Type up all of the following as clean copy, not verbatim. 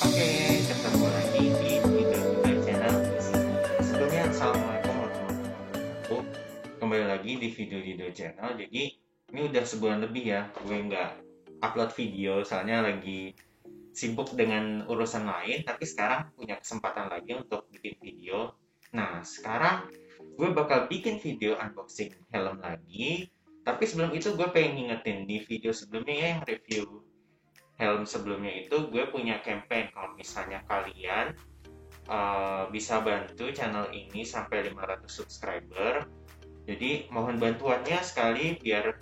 Oke, ketemu lagi di video kita channel di sini. Sebelumnya, assalamualaikum warahmatullahi wabarakatuh. Kembali lagi di video channel. Jadi ini udah sebulan lebih ya, gue nggak upload video, soalnya lagi sibuk dengan urusan lain. Tapi sekarang punya kesempatan lagi untuk bikin video. Nah, sekarang gue bakal bikin video unboxing helm lagi. Tapi sebelum itu gue pengen ngingetin di video sebelumnya ya, yang review helm sebelumnya itu gue punya campaign kalau misalnya kalian bisa bantu channel ini sampai 500 subscriber. Jadi mohon bantuannya sekali biar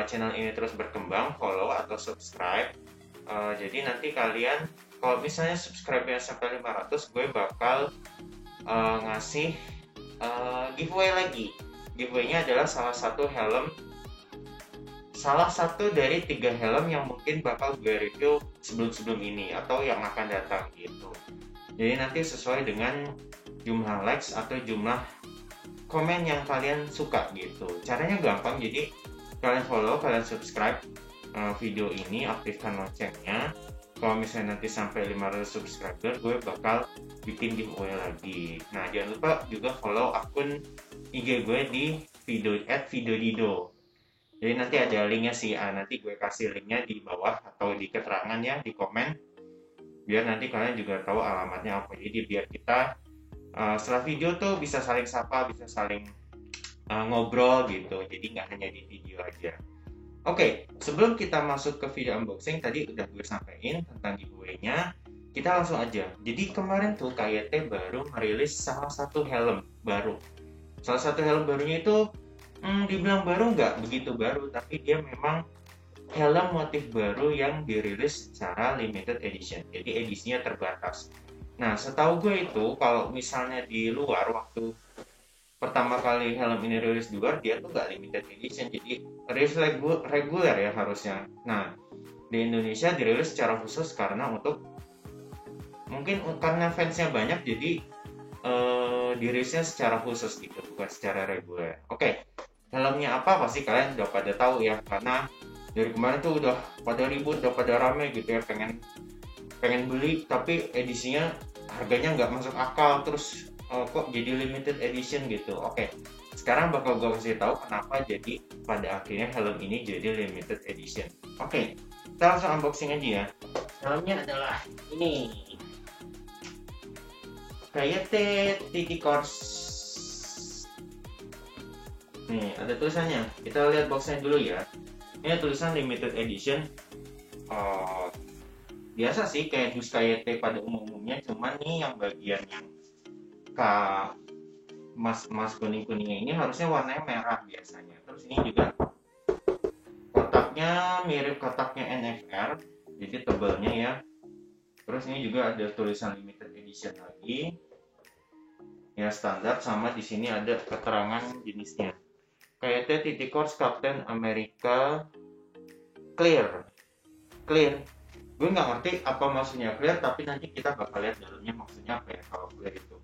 channel ini terus berkembang, follow atau subscribe. Jadi nanti kalian kalau misalnya subscribe-nya sampai 500, gue bakal ngasih giveaway lagi. Giveaway-nya adalah salah satu dari 3 helm yang mungkin bakal gue review sebelum ini atau yang akan datang gitu. Jadi nanti sesuai dengan jumlah likes atau jumlah komen yang kalian suka gitu. Caranya gampang, jadi kalian follow, kalian subscribe video ini, aktifkan loncengnya. Kalau misalnya nanti sampai 500 subscriber, gue bakal bikin giveaway lagi. Nah, jangan lupa juga follow akun IG gue di @videodido. Jadi nanti ada linknya sih, nanti gue kasih linknya di bawah atau di keterangan ya, di komen, biar nanti kalian juga tahu alamatnya apa. Jadi biar kita setelah video tuh bisa saling sapa, bisa saling ngobrol gitu. Jadi nggak hanya di video aja. Oke, sebelum kita masuk ke video unboxing, tadi udah gue sampaikan tentang giveaway-nya. Kita langsung aja. Jadi kemarin tuh KYT baru merilis salah satu helm baru. Salah satu helm barunya itu dibilang baru nggak begitu baru, tapi dia memang helm motif baru yang dirilis secara limited edition, jadi edisinya terbatas. Nah, setahu gue itu kalau misalnya di luar, waktu pertama kali helm ini rilis di luar, dia tuh nggak limited edition, jadi rilis reguler ya harusnya. Nah, di Indonesia dirilis secara khusus karena mungkin karena fansnya banyak, jadi dirilisnya secara khusus gitu, bukan secara reguler. Oke. Helmnya apa pasti kalian udah pada tahu ya, karena dari kemarin tuh udah pada ribut, udah pada rame gitu ya, pengen beli tapi edisinya harganya nggak masuk akal, terus kok jadi limited edition gitu. Oke, sekarang bakal gue kasih tahu kenapa jadi pada akhirnya helm ini jadi limited edition. Oke, kita langsung unboxing aja ya. Helmnya adalah ini, KYT TT Course. Nih, ada tulisannya. Kita lihat boxnya dulu ya. Ini tulisan limited edition. Biasa sih kayak dus KYT pada umumnya, cuman nih yang bagian yang mas kuning-kuningnya ini harusnya warnanya merah biasanya. Terus ini juga kotaknya mirip kotaknya NFR, jadi tebalnya ya. Terus ini juga ada tulisan limited edition lagi. Ya standar, sama di sini ada keterangan jenisnya. KYT TT Course Captain America Clear. Gue nggak ngerti apa maksudnya clear, tapi nanti kita bakal lihat dalamnya maksudnya apa ya kalau clear itu.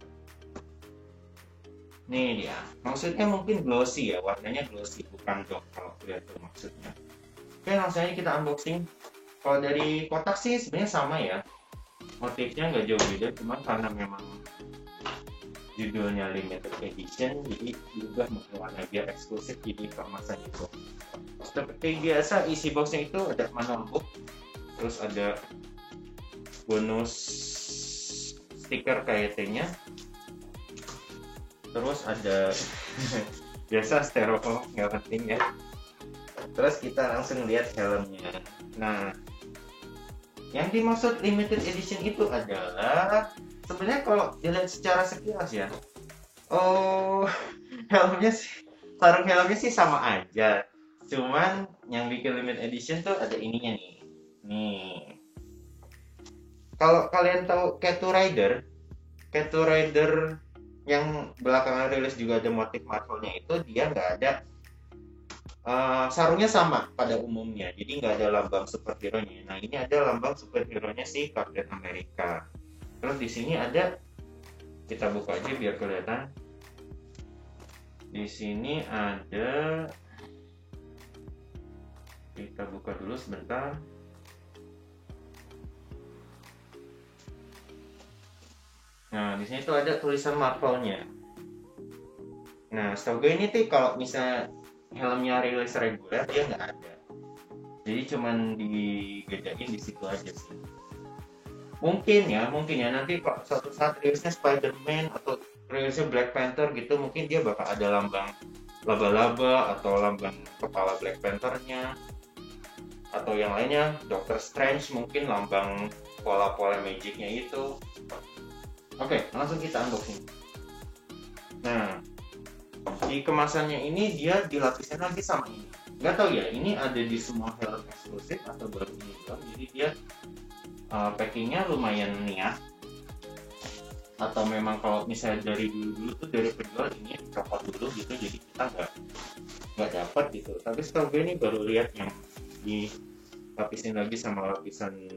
Nih dia, maksudnya mungkin glossy ya, warnanya glossy, bukan dong kalau clear itu maksudnya. Oke, langsung aja kita unboxing. Kalau dari kotak sih sebenarnya sama ya, motifnya nggak jauh beda, cuman karena memang judulnya limited edition, jadi juga mungkin warna biar eksklusif, jadi kemasan itu. Seperti biasa isi boxnya itu ada manual book, terus ada bonus stiker KYT-nya, terus ada biasa styrofoam nggak penting ya. Terus kita langsung lihat helmnya. Nah, yang dimaksud limited edition itu adalah sebenarnya kalau dilihat secara sekilas ya, helmnya sih, sarung helmnya sih sama aja. Cuman yang bikin limited edition tuh ada ininya nih. Nih. Kalau kalian tahu Kato Rider yang belakangan rilis juga ada motif Marvelnya itu, dia nggak ada sarungnya sama pada umumnya, jadi nggak ada lambang superhero-nya. Nah, ini ada lambang superhero-nya si Captain America. Terus di sini ada, kita buka aja biar kelihatan. Di sini ada, kita buka dulu sebentar. Nah, di sini tuh ada tulisan Marvelnya. Nah, setahu gue ini tuh kalau misalnya helmnya rilis reguler dia nggak ada. Jadi cuman digedein di situ aja sih. Mungkin ya nanti kok suatu saat rilisnya Spider-Man atau rilisnya Black Panther gitu, mungkin dia bakal ada lambang laba-laba atau lambang kepala Black Panther-nya, atau yang lainnya Doctor Strange mungkin lambang pola-pola magicnya itu. Oke, langsung kita unboxing. Nah, di kemasannya ini dia dilapisin lagi sama ini. Nggak tahu ya, ini ada di semua helm eksklusif atau baru ini doang. Jadi dia packingnya lumayan niat. Atau memang kalau misalnya dari dulu tuh dari penjual ini copot dulu gitu, jadi kita nggak dapat gitu. Tapi setahu gue ini baru lihat yang dilapisin lagi sama lapisan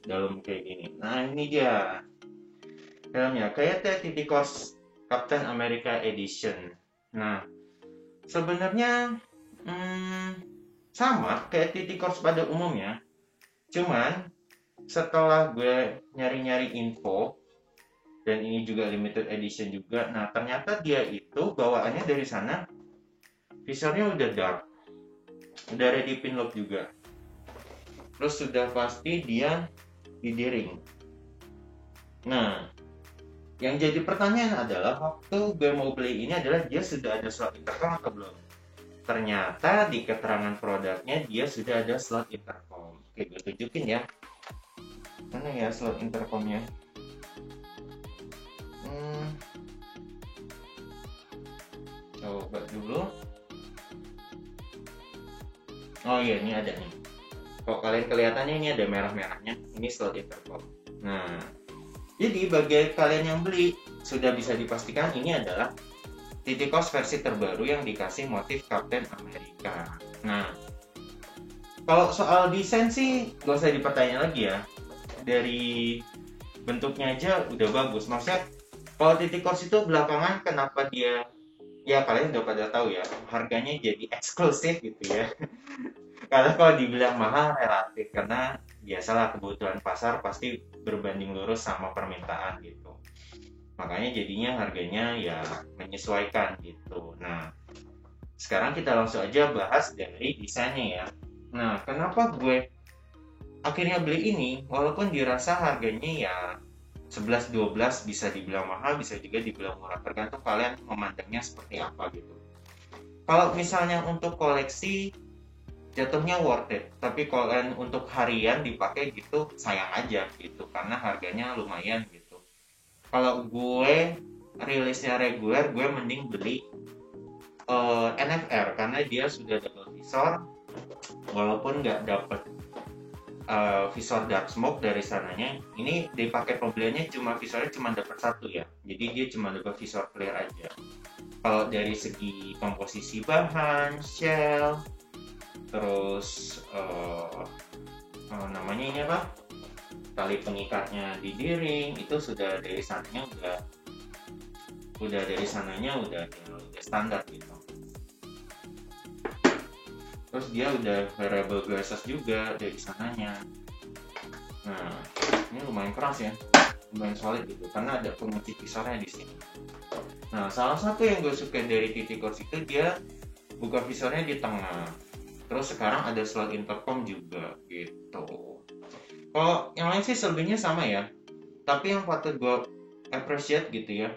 dalam kayak gini. Nah ini dia helmnya, kayak TTT Corps Captain America Edition. Nah sebenarnya sama kayak TT Corps pada umumnya, cuman setelah gue nyari-nyari info, dan ini juga limited edition juga. Nah ternyata dia itu bawaannya dari sana visornya udah dark, udah ready pin lock juga, terus sudah pasti dia di-D-ring. Nah yang jadi pertanyaan adalah waktu gue mau beli ini adalah dia sudah ada slot intercom atau belum. Ternyata di keterangan produknya dia sudah ada slot intercom. Oke, gue tunjukin ya, mana ya slot intercomnya. Coba dulu. Oh iya, ini ada nih. Kalau kalian kelihatannya ini ada merah-merahnya, ini slot intercom. Nah, jadi bagi kalian yang beli sudah bisa dipastikan ini adalah TT Corps versi terbaru yang dikasih motif Captain America. Nah, kalau soal desain sih gak usah dipertanya lagi ya. Dari bentuknya aja udah bagus. Maksudnya kalau TT Corps itu belakangan kenapa dia, ya kalian udah pada tahu ya, harganya jadi eksklusif gitu ya. Karena kalau dibilang mahal relatif, karena biasalah kebutuhan pasar pasti berbanding lurus sama permintaan gitu. Makanya jadinya harganya ya menyesuaikan gitu. Nah, sekarang kita langsung aja bahas dari desainnya ya. Nah, kenapa gue akhirnya beli ini walaupun dirasa harganya ya 11-12, bisa dibilang mahal, bisa juga dibilang murah, tergantung kalian memandangnya seperti apa gitu. Kalau misalnya untuk koleksi jatuhnya worth it, tapi kalau kalian untuk harian dipakai gitu sayang aja gitu, karena harganya lumayan gitu. Kalau gue rilisnya reguler, gue mending beli NFR karena dia sudah double visor, walaupun nggak dapet visor dark smoke dari sananya. Ini dipakai pembeliannya cuma visornya cuma dapat satu ya, jadi dia cuma dapat visor clear aja. Kalau dari segi komposisi bahan, shell, terus namanya ini apa, tali pengikatnya di D-ring itu sudah dari sananya udah dari sananya udah standar gitu. Terus dia udah variable glasses juga dari sananya. Nah ini lumayan keras ya, lumayan solid gitu karena ada pengunci visornya di sini. Nah salah satu yang gue suka dari TT Corps itu dia buka visornya di tengah. Terus sekarang ada slot intercom juga gitu. Kalau yang lain sih selebihnya sama ya. Tapi yang patut gue appreciate gitu ya,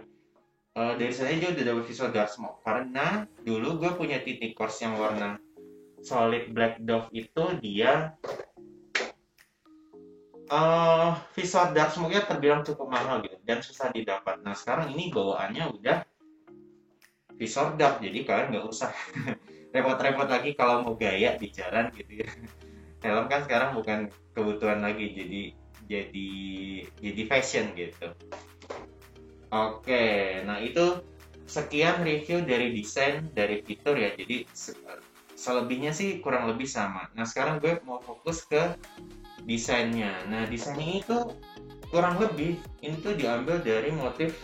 dari sana dia udah dapat visual dark smoke. Karena dulu gue punya TT Corps yang warna solid black dove itu dia visual dark smoke-nya terbilang cukup mahal gitu dan susah didapat. Nah sekarang ini bawaannya udah visor dark, jadi kalian nggak usah repot-repot lagi kalau mau gaya di jalan gitu ya. Helm kan sekarang bukan kebutuhan lagi, jadi fashion gitu. Oke, nah itu sekian review dari desain, dari fitur ya. Jadi selebihnya sih kurang lebih sama. Nah sekarang gue mau fokus ke desainnya. Nah desainnya itu kurang lebih ini tuh diambil dari motif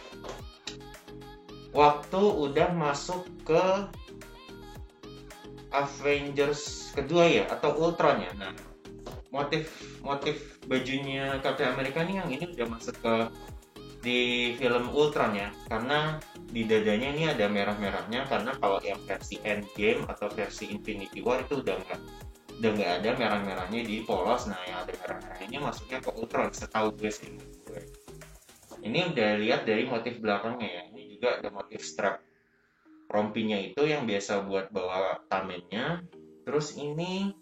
waktu udah masuk ke Avengers kedua ya, atau Ultron ya. Nah motif bajunya Captain America nih yang ini udah masuk ke di film Ultron ya, karena di dadanya ini ada merah-merahnya, karena kalau yang versi Endgame atau versi Infinity War itu udah nggak ada merah-merahnya di polos. Nah, yang ada merah-merahnya ini masuknya ke Ultron setahu gue sih. Ini udah lihat dari motif belakangnya ya. Ini juga ada motif strap rompinya itu yang biasa buat bawa tamennya. Terus ini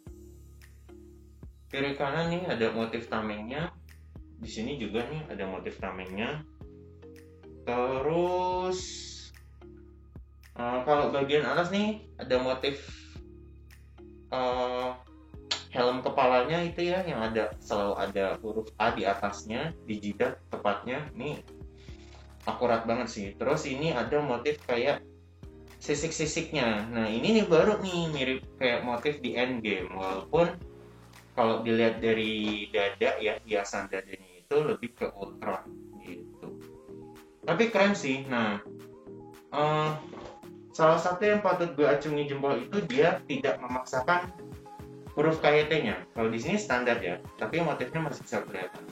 kiri kanan nih ada motif tamengnya. Di sini juga nih ada motif tamengnya. Terus kalau bagian atas nih ada motif uh, helm kepalanya itu ya, yang selalu ada huruf A di atasnya, di jidat tepatnya. Nih akurat banget sih. Terus ini ada motif kayak sisik-sisiknya. Nah, ini nih baru nih mirip kayak motif di Endgame, walaupun kalau dilihat dari dada ya, hiasan dadanya itu lebih ke Ultron gitu. Tapi keren sih. Nah, salah satu yang patut gue acungi jempol itu dia tidak memaksakan huruf KYT-nya. Kalau di sini standar ya, tapi motifnya masih bisa kelihatan.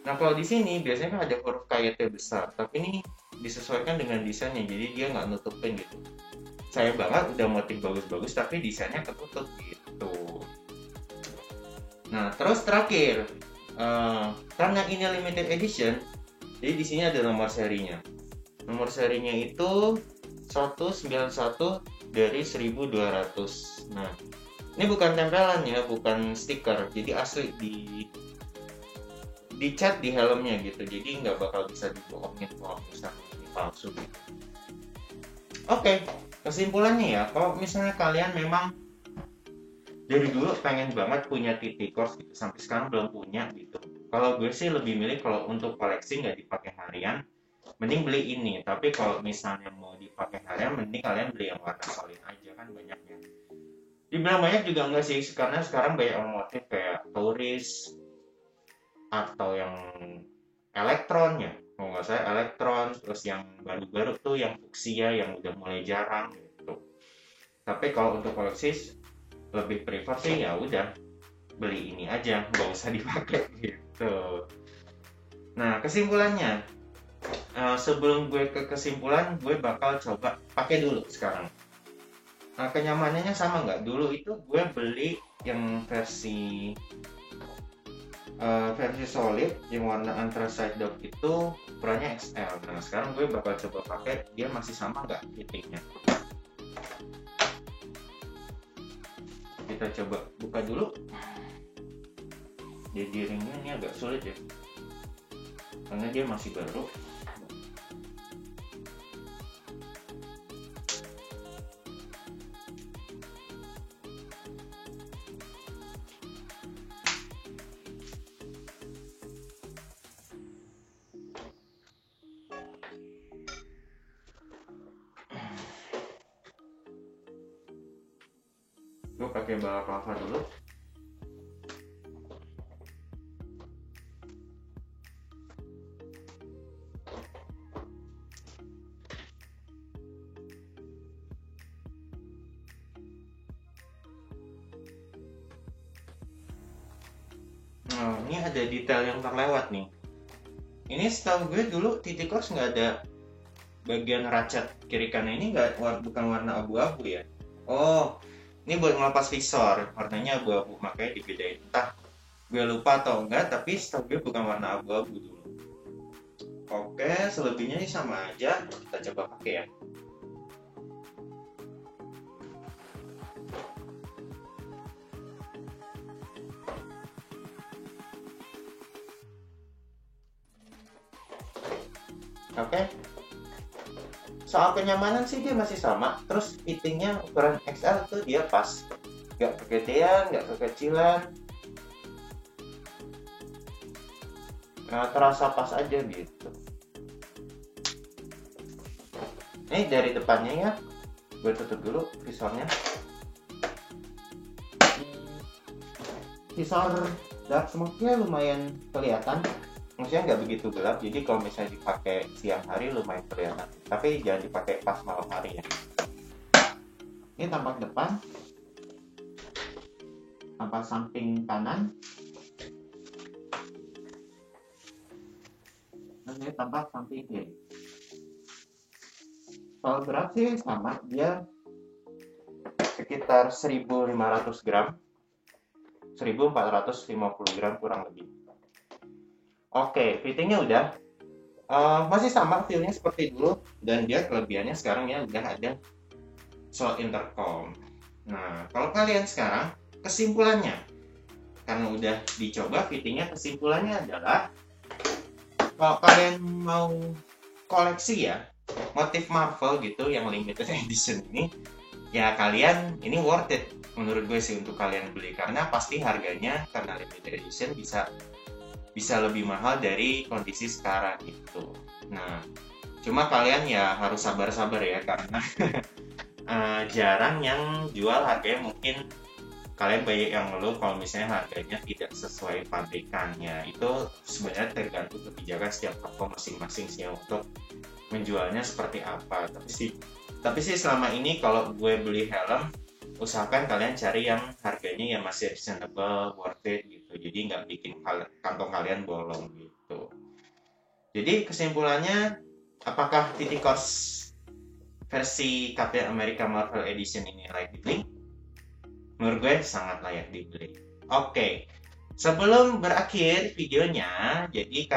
Nah, kalau di sini biasanya kan ada huruf KYT besar, tapi ini disesuaikan dengan desainnya, jadi dia nggak nutupin gitu. Saya banget udah motif bagus-bagus, tapi desainnya ketutup gitu. Nah, terus terakhir, karena ini limited edition, jadi di sini ada nomor serinya. Nomor serinya itu 191 dari 1200. Nah, ini bukan tempelan ya, bukan stiker, jadi asli dicat di helmnya gitu, jadi nggak bakal bisa dibohongin kalau misalnya ini palsu gitu. Oke, kesimpulannya ya, kalau misalnya kalian memang dari dulu pengen banget punya TT Course gitu, sampai sekarang belum punya gitu, kalau gue sih lebih milih kalau untuk koleksi nggak dipakai harian, mending beli ini. Tapi kalau misalnya mau dipakai harian, mending kalian beli yang warna solid aja, kan banyaknya. Dibilang banyak juga enggak sih, karena sekarang banyak motif kayak turis atau yang elektron ya, kalau nggak saya elektron. Terus yang baru-baru tuh yang fuksia yang udah mulai jarang gitu. Tapi kalau untuk koleksi lebih prefer sih ya udah beli ini aja, nggak usah dipakai gitu. Nah, kesimpulannya, sebelum gue ke kesimpulan, gue bakal coba pakai dulu sekarang. Nah, kenyamanannya sama nggak? Dulu itu gue beli yang versi solid yang warna anthracite dark itu ukurannya XL. Nah, sekarang gue bakal coba pakai, dia masih sama nggak titiknya. Kita coba buka dulu. Jadi ringnya ini agak sulit ya, karena dia masih baru. Gue pakai balaclava dulu. Nah, ini ada detail yang terlewat nih. Ini setahu gue dulu TT Course nggak ada bagian racat kiri kanan ini, bukan warna abu-abu ya. Oh, ini buat ngelepas visor, warnanya abu-abu, makanya dibedain. Entah gue lupa atau enggak, tapi setahu gue bukan warna abu-abu dulu. Oke, selebihnya ini sama aja. Kita coba pakai ya. Oke. Soal kenyamanan sih dia masih sama. Terus fittingnya ukuran XL tuh dia pas, nggak kegedean, nggak kekecilan. Nah, terasa pas aja gitu. Ini dari depannya ya, gue tutup dulu visornya. Visor dark smoke-nya lumayan kelihatan, maksudnya nggak begitu gelap, jadi kalau misalnya dipakai siang hari lumayan kelihatan, tapi jangan dipakai pas malam hari ya. Ini tampak depan, tampak samping kanan. Saya tambah sampai kiri. Soal berat sih sama, dia sekitar 1.500 gram, 1.450 gram kurang lebih. Oke, fittingnya udah. Masih sama feel-nya seperti dulu, dan dia kelebihannya sekarang ya udah ada slot intercom. Nah, kalau kalian sekarang kesimpulannya, karena udah dicoba fittingnya, kesimpulannya adalah kalau kalian mau koleksi ya motif Marvel gitu yang limited edition ini, ya kalian ini worth it menurut gue sih untuk kalian beli, karena pasti harganya karena limited edition bisa lebih mahal dari kondisi sekarang gitu. Nah, cuma kalian ya harus sabar-sabar ya, karena jarang yang jual harganya, mungkin kalian banyak yang ngeluh kalau misalnya harganya tidak sesuai pabrikannya. Itu sebenarnya tergantung kebijakan setiap toko masing-masing sih untuk menjualnya seperti apa. Tapi sih selama ini kalau gue beli helm, usahakan kalian cari yang harganya yang masih reasonable, worth it gitu. Jadi nggak bikin kantong kalian bolong gitu. Jadi kesimpulannya, apakah TT Course versi Captain America Marvel Edition ini layak dibeli? Menurut gue sangat layak dibeli. Oke, sebelum berakhir videonya, jadi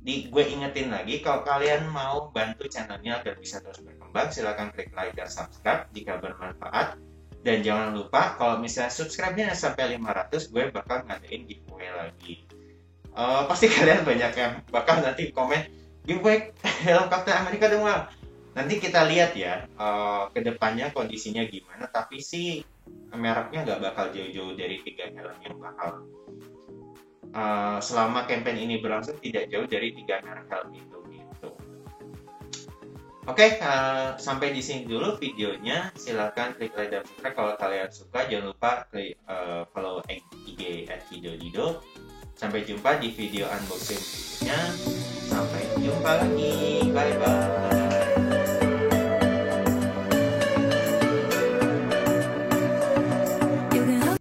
gue ingetin lagi, kalau kalian mau bantu channelnya agar bisa terus berkembang, silahkan klik like dan subscribe jika bermanfaat. Dan jangan lupa kalau misalnya subscribe-nya sampai 500, gue bakal ngadain giveaway lagi. Pasti kalian banyak yang bakal nanti komen, giveaway helm Captain America dong lah. Nanti kita lihat ya kedepannya kondisinya gimana, tapi sih mereknya nggak bakal jauh-jauh dari 3 helm yang bakal selama campaign ini berlangsung, tidak jauh dari 3 merek helm itu gitu. Oke, sampai di sini dulu videonya. Silakan klik like dan subscribe kalau kalian suka. Jangan lupa klik follow IG @videodido. Sampai jumpa di video unboxing berikutnya. Sampai jumpa lagi. Bye bye.